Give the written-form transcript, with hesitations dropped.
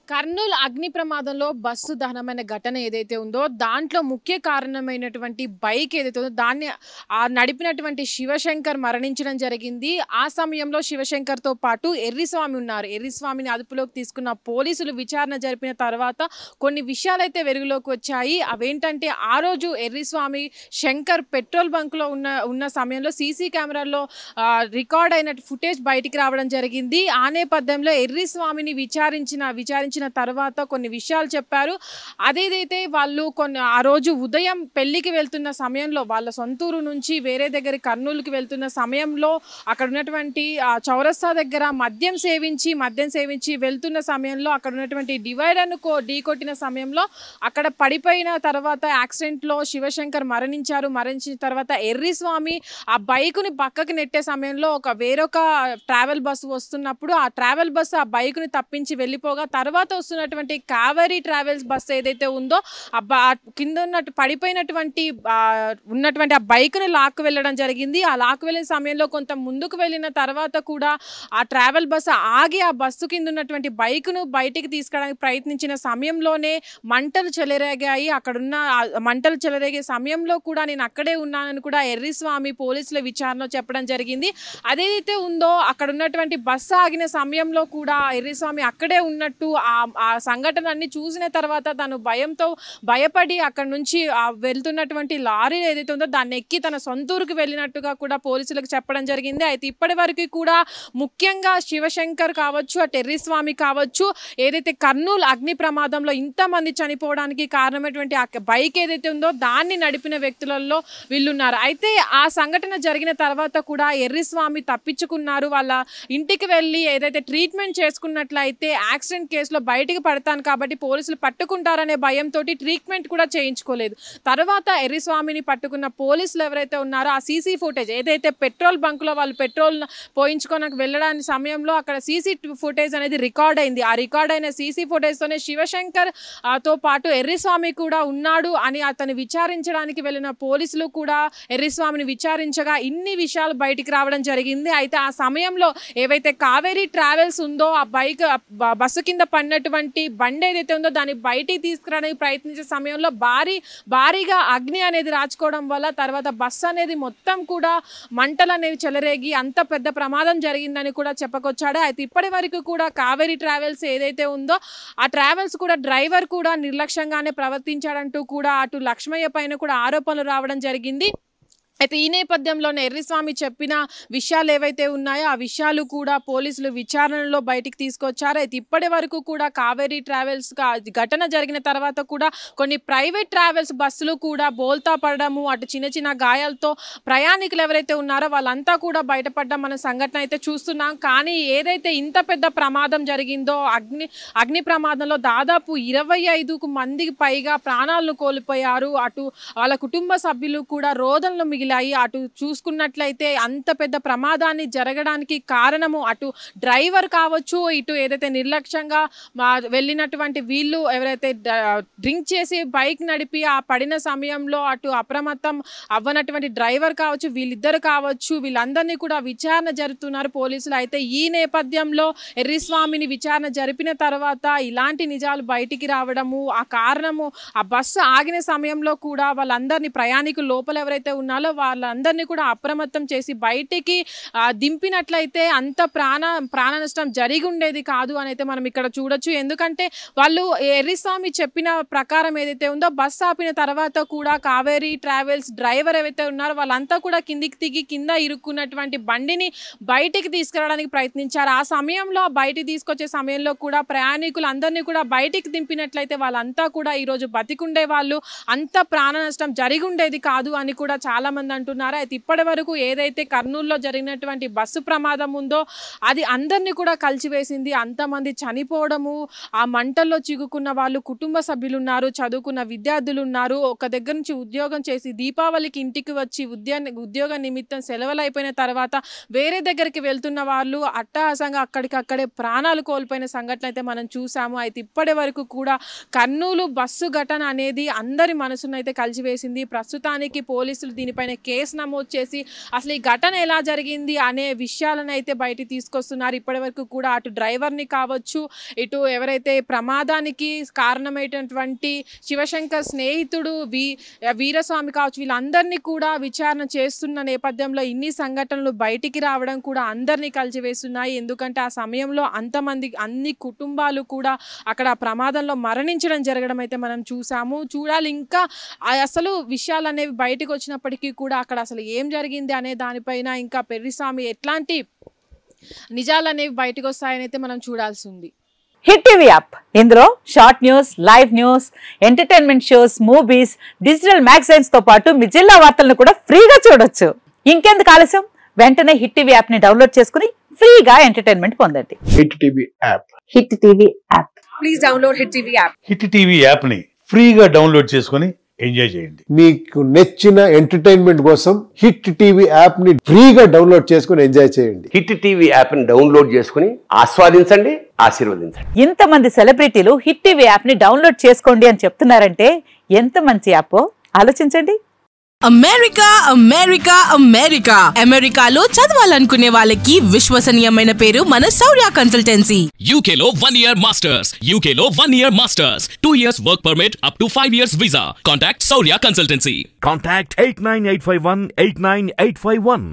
కర్నూలు అగ్ని ప్రమాదంలో బస్సు దహనమైన ఘటన ఏదైతే ఉందో, దాంట్లో ముఖ్య కారణమైనటువంటి బైక్ ఏదైతే ఉందో, దాన్ని నడిపినటువంటి శివశంకర్ మరణించడం జరిగింది. ఆ సమయంలో శివశంకర్‌తో పాటు ఎర్రిస్వామి ఉన్నారు. ఎర్రిస్వామిని అదుపులోకి తీసుకున్న పోలీసులు విచారణ జరిపిన తర్వాత కొన్ని విషయాలైతే వెలుగులోకి వచ్చాయి. అవేంటంటే, ఆ రోజు ఎర్రిస్వామి, శంకర్ పెట్రోల్ బంక్‌లో ఉన్న సమయంలో సీసీ కెమెరాల్లో రికార్డ్ అయిన ఫుటేజ్ బయటికి రావడం జరిగింది. ఆ నేపథ్యంలో ఎర్రిస్వామిని విచారించిన తర్వాత కొన్ని విషయాలు చెప్పారు. అదేదైతే వాళ్ళు ఆ రోజు ఉదయం పెళ్ళికి వెళ్తున్న సమయంలో వాళ్ళ సొంతూరు నుంచి వేరే దగ్గర కర్నూలుకి వెళ్తున్న సమయంలో అక్కడ ఉన్నటువంటి చౌరస్తా దగ్గర మద్యం సేవించి వెళ్తున్న సమయంలో అక్కడ ఉన్నటువంటి డివైడర్‌ను ఢీకొట్టిన సమయంలో అక్కడ పడిపోయిన తర్వాత యాక్సిడెంట్‌లో శివశంకర్ మరణించారు. మరణించిన తర్వాత ఎర్రిస్వామి ఆ బైకుని పక్కకి నెట్టే సమయంలో వేరొక ట్రావెల్ బస్సు వస్తున్నప్పుడు ఆ ట్రావెల్ బస్సు ఆ బైకుని తప్పించి వెళ్ళిపోగా తర్వాత వస్తున్నటువంటి కావేరీ ట్రావెల్స్ బస్సు ఏదైతే ఉందో కింద పడిపోయినటువంటి ఉన్నటువంటి ఆ బైకుని లాక్కు వెళ్ళడం జరిగింది. ఆ లాక్కు వెళ్ళిన సమయంలో కొంత ముందుకు వెళ్ళిన తర్వాత కూడా ఆ ట్రావెల్ బస్సు ఆగి ఆ బస్సు కింద ఉన్నటువంటి బైకును బయటికి తీసుకురావడానికి ప్రయత్నించిన సమయంలోనే మంటలు చెలరేగాయి. అక్కడున్న మంటలు చెలరేగే సమయంలో కూడా నేను అక్కడే ఉన్నానని కూడా ఎర్రిస్వామి పోలీసుల విచారణలో చెప్పడం జరిగింది. అదేదైతే ఉందో అక్కడ ఉన్నటువంటి బస్సు ఆగిన సమయంలో కూడా ఎర్రిస్వామి అక్కడే ఉన్నట్టు ఆ సంఘటనన్ని చూసిన తర్వాత తను భయపడి అక్కడి నుంచి వెళ్తున్నటువంటి లారీ ఏదైతే ఉందో దాన్ని ఎక్కి తన సొంతూరుకు వెళ్ళినట్టుగా కూడా పోలీసులకు చెప్పడం జరిగింది. అయితే ఇప్పటి వరకు కూడా ముఖ్యంగా శివశంకర్ కావచ్చు, ఆ ఎర్రిస్వామి కావచ్చు, ఏదైతే కర్నూలు అగ్ని ప్రమాదంలో ఇంతమంది చనిపోవడానికి కారణమైనటువంటి ఆ బైక్ ఏదైతే ఉందో దాన్ని నడిపిన వ్యక్తులలో వీళ్ళున్నారు. అయితే ఆ సంఘటన జరిగిన తర్వాత కూడా ఎర్రిస్వామి తప్పించుకున్నారు. వాళ్ళ ఇంటికి వెళ్ళి ఏదైతే ట్రీట్మెంట్ చేసుకున్నట్లయితే యాక్సిడెంట్ కేసులో బయటికి పడతాను కాబట్టి పోలీసులు పట్టుకుంటారనే భయంతో ట్రీట్మెంట్ కూడా చేయించుకోలేదు. తర్వాత ఎర్రిస్వామిని పట్టుకున్న పోలీసులు ఎవరైతే ఉన్నారో ఆ సీసీ ఫుటేజ్ ఏదైతే పెట్రోల్ బంక్‌లో వాళ్ళు పెట్రోల్ పోయించుకోవడానికి వెళ్ళడానికి సమయంలో అక్కడ సీసీ ఫుటేజ్ అనేది రికార్డ్ అయింది. ఆ రికార్డ్ అయిన సీసీ ఫుటేజ్‌తోనే శివశంకర్ తో పాటు ఎర్రిస్వామి కూడా ఉన్నాడు అని అతన్ని విచారించడానికి వెళ్ళిన పోలీసులు కూడా ఎర్రిస్వామిని విచారించగా ఇన్ని విషయాలు బయటికి రావడం జరిగింది. అయితే ఆ సమయంలో ఏవైతే కావేరీ ట్రావెల్స్ ఉందో ఆ బస్సు కింద పడినటువంటి బండి ఏదైతే ఉందో దాన్ని బయటికి తీసుకురావడానికి ప్రయత్నించే సమయంలో భారీగా అగ్ని అనేది రాచుకోవడం వల్ల తర్వాత బస్సు అనేది మొత్తం కూడా మంటలు అనేవి చెలరేగి అంత పెద్ద ప్రమాదం జరిగిందని కూడా చెప్పుకొచ్చాడు. అయితే ఇప్పటి వరకు కూడా కావేరీ ట్రావెల్స్ ఏదైతే ఉందో ఆ ట్రావెల్స్ కూడా డ్రైవర్ కూడా నిర్లక్ష్యంగానే ప్రవర్తించాడంటూ కూడా అటు లక్ష్మయ్య పైన కూడా ఆరోపణలు రావడం జరిగింది. అయితే ఈ నేపథ్యంలోనే ఎర్రిస్వామి చెప్పిన విషయాలు ఏవైతే ఉన్నాయో ఆ విషయాలు కూడా పోలీసులు విచారణలో బయటికి తీసుకొచ్చారు. అయితే ఇప్పటి వరకు కూడా కావేరీ ట్రావెల్స్ ఘటన జరిగిన తర్వాత కూడా కొన్ని ప్రైవేట్ ట్రావెల్స్ బస్సులు కూడా బోల్తా పడడము, అటు చిన్న గాయాలతో ప్రయాణికులు ఎవరైతే ఉన్నారో వాళ్ళంతా కూడా బయటపడడం మన సంఘటన అయితే చూస్తున్నాం. కానీ ఏదైతే ఇంత పెద్ద ప్రమాదం జరిగిందో అగ్ని ప్రమాదంలో దాదాపు 25 మందికి పైగా ప్రాణాలను కోల్పోయారు. అటు వాళ్ళ కుటుంబ సభ్యులు కూడా రోదనలు మిగిలాయి. అటు చూసుకున్నట్లయితే అంత పెద్ద ప్రమాదాన్ని జరగడానికి కారణము అటు డ్రైవర్ కావచ్చు, ఇటు ఏదైతే నిర్లక్ష్యంగా వెళ్ళినటువంటి వీళ్ళు ఎవరైతే డ్రింక్ చేసి బైక్ నడిపి ఆ పడిన సమయంలో అటు అప్రమత్తం అవ్వనటువంటి డ్రైవర్ కావచ్చు, వీళ్ళిద్దరు కావచ్చు, వీళ్ళందరినీ కూడా విచారణ జరుపుతున్నారు పోలీసులు. అయితే ఈ నేపథ్యంలో ఎర్రిస్వామిని విచారణ జరిపిన తర్వాత ఇలాంటి నిజాలు బయటికి రావడము, ఆ కారణము ఆ బస్సు ఆగిన సమయంలో కూడా వాళ్ళందరినీ ప్రయాణికులు లోపల ఎవరైతే ఉన్నారో వాళ్ళందరినీ కూడా అప్రమత్తం చేసి బయటికి దింపినట్లయితే అంత ప్రాణ నష్టం జరిగి ఉండేది కాదు అని అయితే మనం ఇక్కడ చూడొచ్చు. ఎందుకంటే వాళ్ళు ఎర్రిస్వామి చెప్పిన ప్రకారం ఏదైతే ఉందో బస్సు ఆపిన తర్వాత కూడా కావేరీ ట్రావెల్స్ డ్రైవర్ ఏవైతే ఉన్నారో వాళ్ళంతా కూడా కిందికి దిగి కింద ఇరుక్కున్నటువంటి బండిని బయటికి తీసుకురావడానికి ప్రయత్నించారు. ఆ సమయంలో బయటికి తీసుకొచ్చే సమయంలో కూడా ప్రయాణికులు అందరినీ కూడా బయటికి దింపినట్లయితే వాళ్ళంతా కూడా ఈరోజు బతికుండే వాళ్ళు, అంత ప్రాణ నష్టం జరిగి ఉండేది కాదు అని కూడా చాలా మంది అంటున్నారు. అయితే ఇప్పటి వరకు ఏదైతే కర్నూలులో జరిగినటువంటి బస్సు ప్రమాదం ఉందో అది అందరినీ కూడా కలిచివేసింది. అంతమంది చనిపోవడము, ఆ మంటల్లో చిక్కుకున్న వాళ్ళు కుటుంబ సభ్యులు ఉన్నారు, చదువుకున్న విద్యార్థులు ఉన్నారు, ఒక దగ్గర నుంచి ఉద్యోగం చేసి దీపావళికి ఇంటికి వచ్చి ఉద్యోగ నిమిత్తం సెలవులు అయిపోయిన తర్వాత వేరే దగ్గరికి వెళ్తున్న వాళ్ళు అట్టహాసంగా అక్కడికక్కడే ప్రాణాలు కోల్పోయిన సంఘటన అయితే మనం చూసాము. అయితే ఇప్పటి వరకు కూడా కర్నూలు బస్సు ఘటన అనేది అందరి మనసును అయితే కలిచివేసింది. ప్రస్తుతానికి పోలీసులు దీనిపైన అనే కేసు నమోదు చేసి అసలు ఈ ఘటన ఎలా జరిగింది అనే విషయాలను అయితే బయటికి తీసుకొస్తున్నారు. ఇప్పటివరకు కూడా అటు డ్రైవర్ని కావచ్చు, ఇటు ఎవరైతే ప్రమాదానికి కారణమైనటువంటి శివశంకర్ స్నేహితుడు వీరస్వామి కావచ్చు, వీళ్ళందరినీ కూడా విచారణ చేస్తున్న నేపథ్యంలో ఇన్ని సంఘటనలు బయటికి రావడం కూడా అందరినీ కలిచివేస్తున్నాయి. ఎందుకంటే ఆ సమయంలో అంతమంది అన్ని కుటుంబాలు కూడా అక్కడ ప్రమాదంలో మరణించడం జరగడం అయితే మనం చూసాము. చూడాలి ఇంకా అసలు విషయాలు అనేవి బయటకు వచ్చినప్పటికీ కూడా అక్కడ అసలు ఏం జరిగింది అనే దానిపైన ఇంకా పెర్రిస్వామి ఎట్లాంటి నిజాలు అనేవి బయటకు వస్తాయని అయితే మనం చూడాల్సి ఉంది. హిట్ టీవీ యాప్ ఇందులో short news, live news, entertainment shows, movies, digital magazines తో పాటు మీ జిల్లా వార్తలను కూడా ఫ్రీగా చూడొచ్చు. ఇంకెందుకు ఆలస్యం, వెంటనే హిట్ టీవీ యాప్ ని డౌన్లోడ్ చేసుకుని ఫ్రీగా ఎంటర్టైన్మెంట్ పొందండి. Hit TV app. Hit TV app. Please download hit TV app. Hit TV app ని ఫ్రీగా డౌన్లోడ్ చేసుకుని ఎంజాయ్ చేయండి. మీకు నచ్చిన ఎంటర్టైన్మెంట్ కోసం హిట్ టీవీ యాప్ ని ఫ్రీగా డౌన్లోడ్ చేసుకుని ఎంజాయ్ చేయండి. హిట్ టీవీ యాప్ ని డౌన్లోడ్ చేసుకుని ఆస్వాదించండి, ఆశీర్వదించండి. ఇంతమంది సెలబ్రిటీలు హిట్ టీవీ యాప్ ని డౌన్లోడ్ చేసుకోండి అని చెప్తున్నారంటే ఎంత మంచి యాప్ ఆలోచించండి. అమెరికా అమెరికా అమెరికా అమెరికాలో చదవాలనుకునే వాళ్ళకి విశ్వసనీయమైన పేరు మన శౌర్య కన్సల్టెన్సీ. UK లో 1 year masters, UK లో 1 year masters, 2 years work permit up to 5 years visa. Contact Saurya Consultancy. Contact 89851 89851.